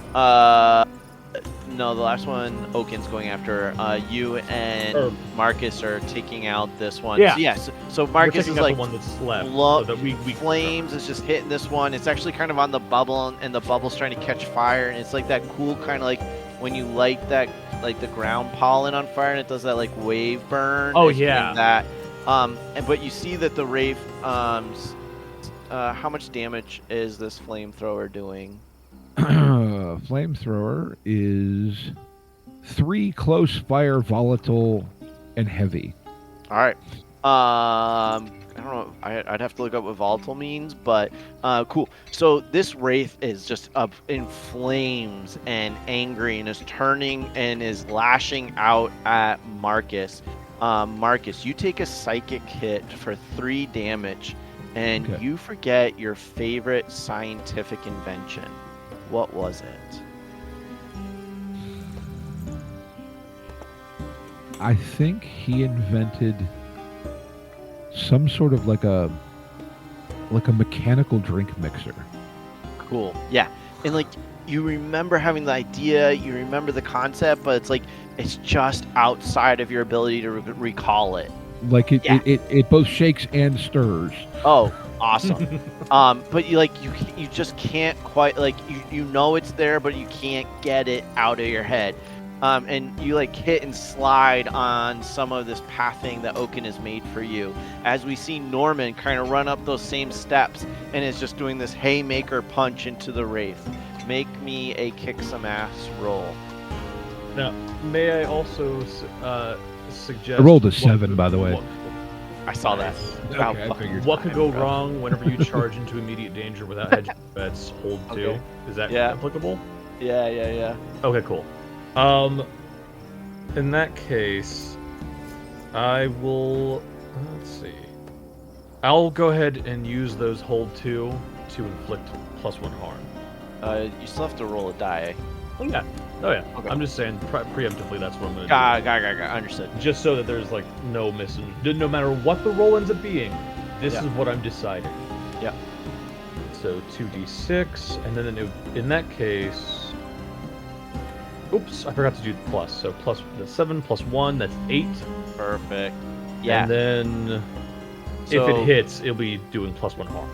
no, the last one Oaken's going after. You and Marcus are taking out this one. Yeah. So, yes. So Marcus is the like one that's left. So that we flames is just hitting this one. It's actually kind of on the bubble, and the bubble's trying to catch fire, and it's like that cool kind of like when you light that like the ground pollen on fire, and it does that like wave burn. Oh It's yeah. doing that. But you see that the wraith. How much damage is this flamethrower doing? Flamethrower is 3 close fire, volatile, and heavy. All right. I don't know. I'd have to look up what volatile means, but cool. So this wraith is just up in flames and angry, and is turning and is lashing out at Marcus. Marcus, you take a psychic hit for 3 damage, and Okay. you forget your favorite scientific invention. What was it? I think he invented some sort of like a mechanical drink mixer. Cool. Yeah. And like you remember having the idea, you remember the concept, but it's like it's just outside of your ability to recall it. Like it both shakes and stirs. Oh, awesome. But you just can't quite you know it's there, but you can't get it out of your head. And you like hit and slide on some of this pathing that Oaken has made for you. As we see Norman kind of run up those same steps and is just doing this haymaker punch into the wraith. Make me a kick some ass roll. Now, may I also suggest? I rolled a 7, by the way. I saw that. Okay, I figured. What could go wrong whenever you charge into immediate danger without hedging bets? Hold 2. Okay. Is that Yeah. applicable? Yeah. Okay, cool. In that case, I will. Let's see. I'll go ahead and use those hold 2 to inflict +1 harm. You still have to roll a die. Oh yeah. Okay. I'm just saying preemptively. That's what I'm gonna do. Understood. Just so that there's like no missing. No matter what the roll ends up being, this is what I'm deciding. Yeah. So 2d6, and then in that case, oops, I forgot to do the plus. So plus that's 7 plus 1, that's 8. Perfect. Yeah. And then So- if it hits, it'll be doing +1 harm.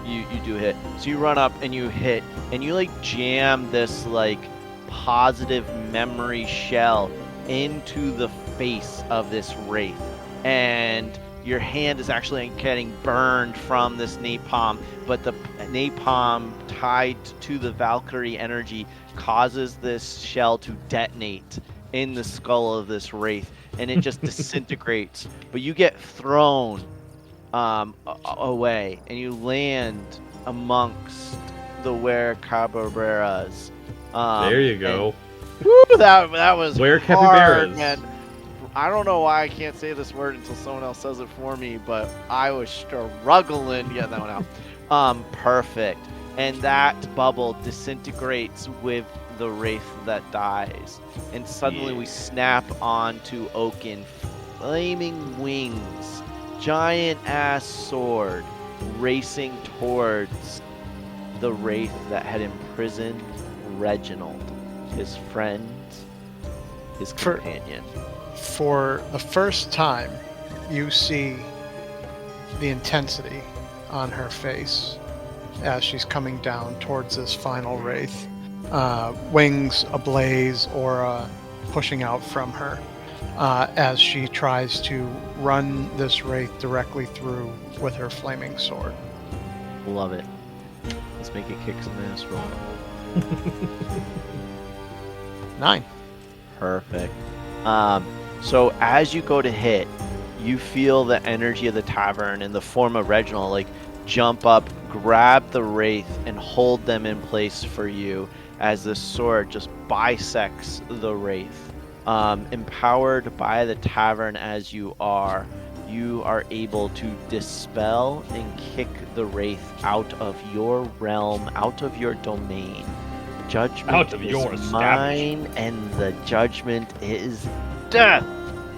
You do hit. So you run up and you hit, and you like jam this like positive memory shell into the face of this wraith, and your hand is actually getting burned from this napalm, but the napalm tied to the Valkyrie energy causes this shell to detonate in the skull of this wraith, and it just disintegrates. But you get thrown away, and you land amongst the were-capybaras. There you go. Woo, that was Were-capybaras. hard, man. I don't know why I can't say this word until someone else says it for me, but I was struggling to get that one out. Perfect. And that bubble disintegrates with the wraith that dies. And suddenly we snap onto Oaken. Flaming wings. Giant-ass sword racing towards the wraith that had imprisoned Reginald, his friend, his companion. For the first time, you see the intensity on her face as she's coming down towards this final wraith. Wings ablaze, aura pushing out from her. as she tries to run this wraith directly through with her flaming sword. Love it. Let's make it kick some ass roll. 9. Perfect. So as you go to hit, you feel the energy of the tavern in the form of Reginald like jump up, grab the wraith, and hold them in place for you as the sword just bisects the wraith. Empowered by the tavern as you are able to dispel and kick the wraith out of your realm, out of your domain. Judgment Out of is your mine, and the judgment is death.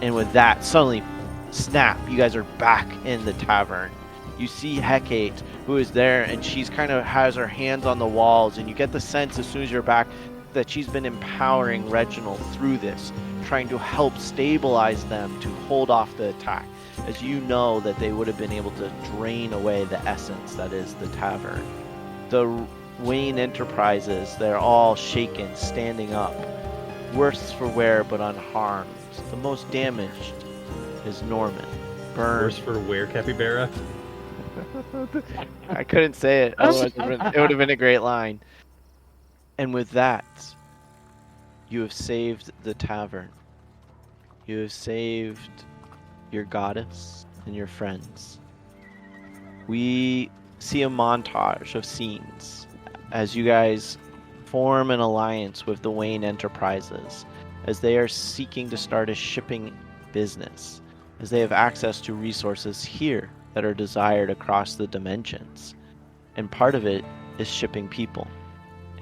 And with that, suddenly, snap! You guys are back in the tavern. You see Hecate, who is there, and she's kind of has her hands on the walls, and you get the sense as soon as you're back that she's been empowering Reginald through this, trying to help stabilize them to hold off the attack, as you know that they would have been able to drain away the essence that is the tavern. The Wayne Enterprises, they're all shaken, standing up. Worse for wear, but unharmed. The most damaged is Norman. Burned. Worse for wear, Capybara. I couldn't say it, otherwise it would have been a great line. And with that, you have saved the tavern. You have saved your goddess and your friends. We see a montage of scenes as you guys form an alliance with the Wayne Enterprises, as they are seeking to start a shipping business, as they have access to resources here that are desired across the dimensions. And part of it is shipping people.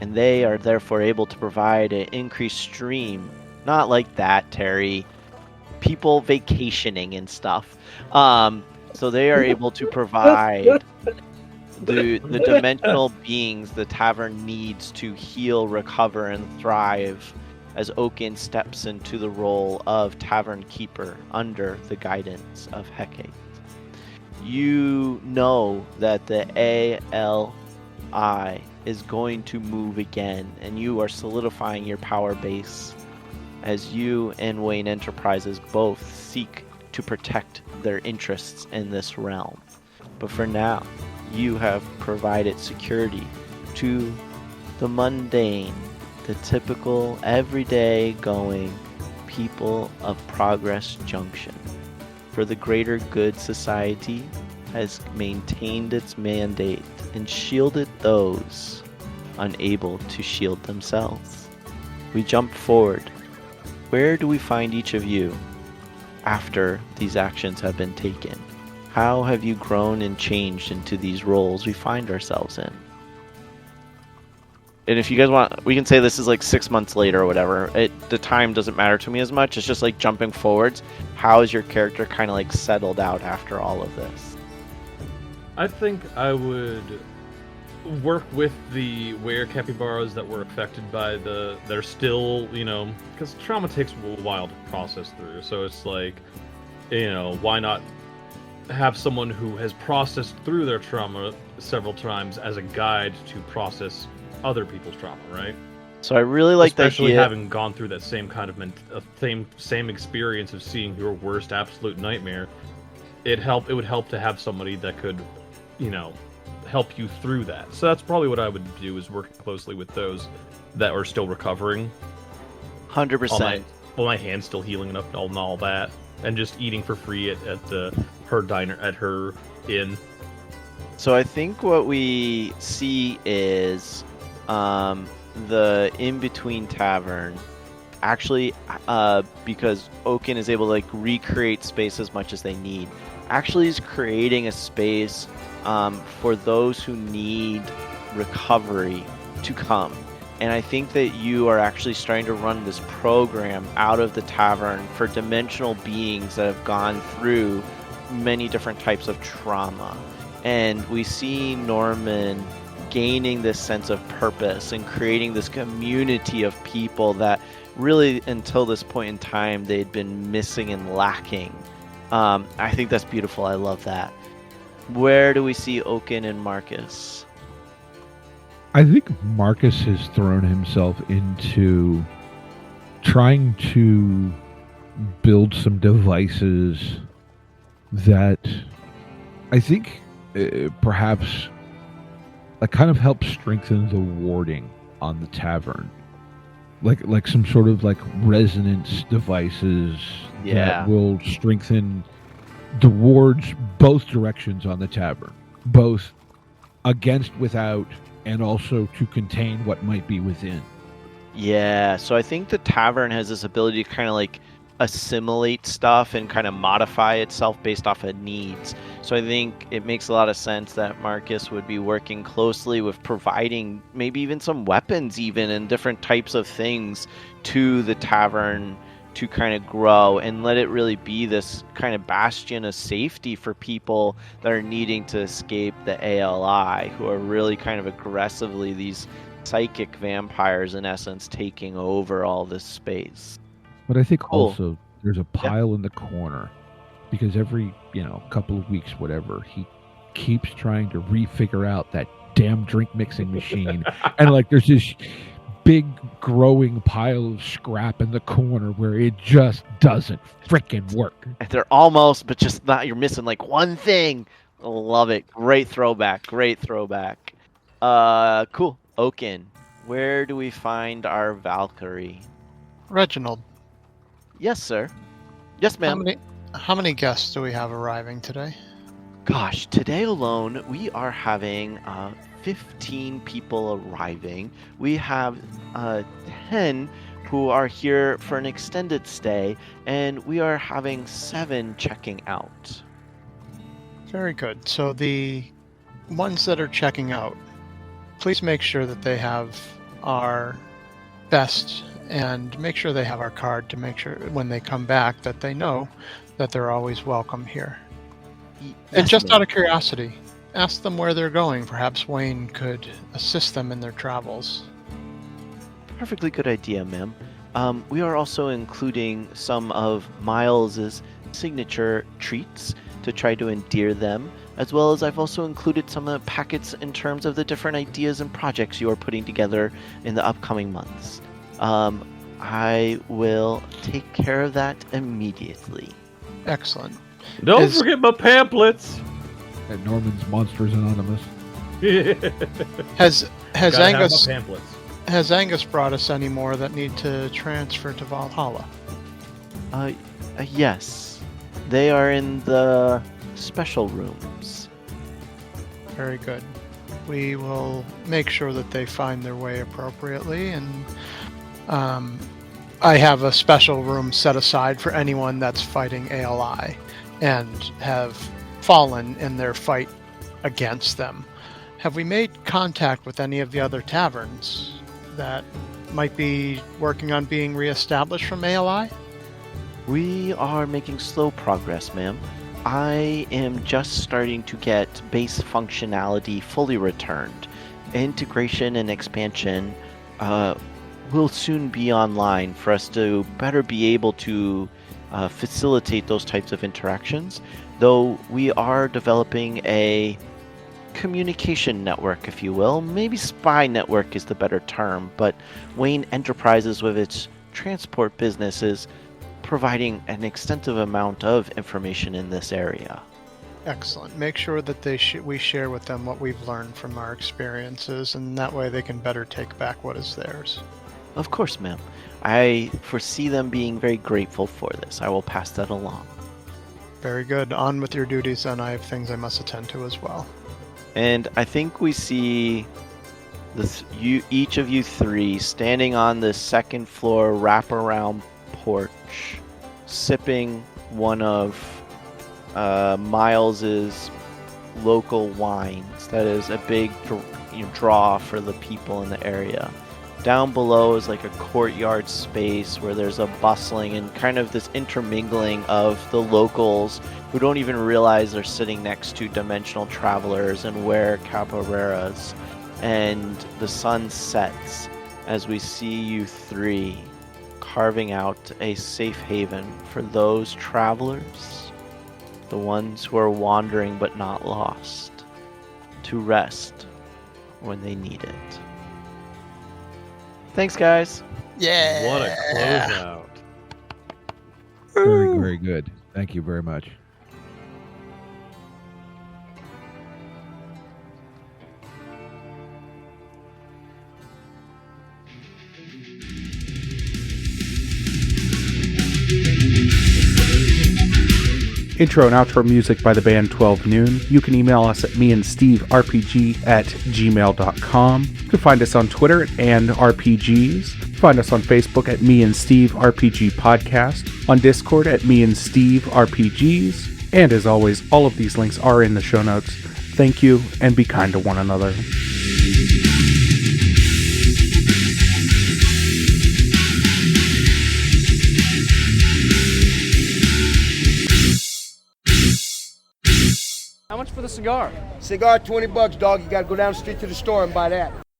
And they are therefore able to provide an increased stream, not like that, Terry, people vacationing and stuff. So they are able to provide the dimensional beings the tavern needs to heal, recover, and thrive, as Oaken steps into the role of tavern keeper under the guidance of Hecate. You know that the ALI is going to move again, and you are solidifying your power base as you and Wayne Enterprises both seek to protect their interests in this realm. But for now, you have provided security to the mundane, the typical, everyday going people of Progress Junction. For the greater good, society has maintained its mandate and shielded those unable to shield themselves. We jump forward. Where do we find each of you after these actions have been taken? How have you grown and changed into these roles we find ourselves in? And if you guys want, we can say this is like 6 months later or whatever. The time doesn't matter to me as much. It's just like jumping forwards. How is your character kind of like settled out after all of this? I think I would work with the were capybaras that were affected by they're still, because trauma takes a while to process through. So it's like, why not have someone who has processed through their trauma several times as a guide to process other people's trauma, right? So I really like that, especially having gone through that same kind of same experience of seeing your worst absolute nightmare. It would help to have somebody that could, help you through that. So that's probably what I would do, is work closely with those that are still recovering. 100%. While my hand's still healing enough and all that, and just eating for free at her diner, at her inn. So I think what we see is the in-between tavern actually, because Oaken is able to like recreate space as much as they need, actually is creating a space for those who need recovery to come. And I think that you are actually starting to run this program out of the tavern for dimensional beings that have gone through many different types of trauma. And we see Norman gaining this sense of purpose and creating this community of people that really, until this point in time, they'd been missing and lacking. I think that's beautiful. I love that. Where do we see Oaken and Marcus? I think Marcus has thrown himself into trying to build some devices that I think perhaps kind of help strengthen the warding on the tavern. Like some sort of like resonance devices Yeah. that will strengthen the wards both directions on the tavern, both against, without, and also to contain what might be within. Yeah, so I think the tavern has this ability to kind of like assimilate stuff and kind of modify itself based off of needs. So I think it makes a lot of sense that Marcus would be working closely with providing maybe even some weapons even and different types of things to the tavern to kind of grow and let it really be this kind of bastion of safety for people that are needing to escape the ALI, who are really kind of aggressively these psychic vampires in essence taking over all this space. But I think Cool. also there's a pile in the corner because every, couple of weeks, whatever, he keeps trying to refigure out that damn drink mixing machine. And like there's this big growing pile of scrap in the corner where it just doesn't frickin' work. And they're almost, but just not, you're missing like one thing. Love it. Great throwback. Cool. Oaken, where do we find our Valkyrie? Reginald, Yes, sir. Yes, ma'am. how many guests do we have arriving today? Gosh, today alone we are having 15 people arriving. We have 10 who are here for an extended stay, and we are having 7 checking out. Very good. So the ones that are checking out, please make sure that they have our best and make sure they have our card to make sure when they come back that they know that they're always welcome here. And just out of curiosity, ask them where they're going. Perhaps Wayne could assist them in their travels. Perfectly good idea, ma'am. We are also including some of Miles's signature treats to try to endear them, as well as I've also included some of the packets in terms of the different ideas and projects you are putting together in the upcoming months. I will take care of that immediately. Excellent. Don't forget my pamphlets. At Norman's Monsters Anonymous. Has Gotta have Angus my pamphlets. has Angus brought us any more that need to transfer to Valhalla? Yes. They are in the special rooms. Very good. We will make sure that they find their way appropriately, and I have a special room set aside for anyone that's fighting ALI and have fallen in their fight against them. Have we made contact with any of the other taverns that might be working on being reestablished from ALI? We are making slow progress, ma'am. I am just starting to get base functionality fully returned. Integration and expansion will soon be online for us to better be able to facilitate those types of interactions, though we are developing a communication network, if you will. Maybe spy network is the better term, but Wayne Enterprises with its transport business is providing an extensive amount of information in this area. Excellent. Make sure that we share with them what we've learned from our experiences, and that way they can better take back what is theirs. Of course, ma'am. I foresee them being very grateful for this. I will pass that along. Very good. On with your duties, and I have things I must attend to as well. And I think we see each of you three standing on the second floor wraparound porch, sipping one of Miles's local wines. That is a big draw for the people in the area. Down below is like a courtyard space where there's a bustling and kind of this intermingling of the locals who don't even realize they're sitting next to dimensional travelers and wear capoeiras. And the sun sets as we see you three carving out a safe haven for those travelers, the ones who are wandering but not lost, to rest when they need it. Thanks, guys. Yeah. What a closeout. Very, very good. Thank you very much. Intro and outro music by the band 12 Noon. You can email us at meandsteverpg@gmail.com. You can find us on Twitter and RPGs. Find us on Facebook at Me and Steve RPG Podcast, on Discord at Me and Steve RPGs, and as always, all of these links are in the show notes. Thank you, and be kind to one another. How much for the cigar? Cigar, $20, dog. You gotta go down the street to the store and buy that.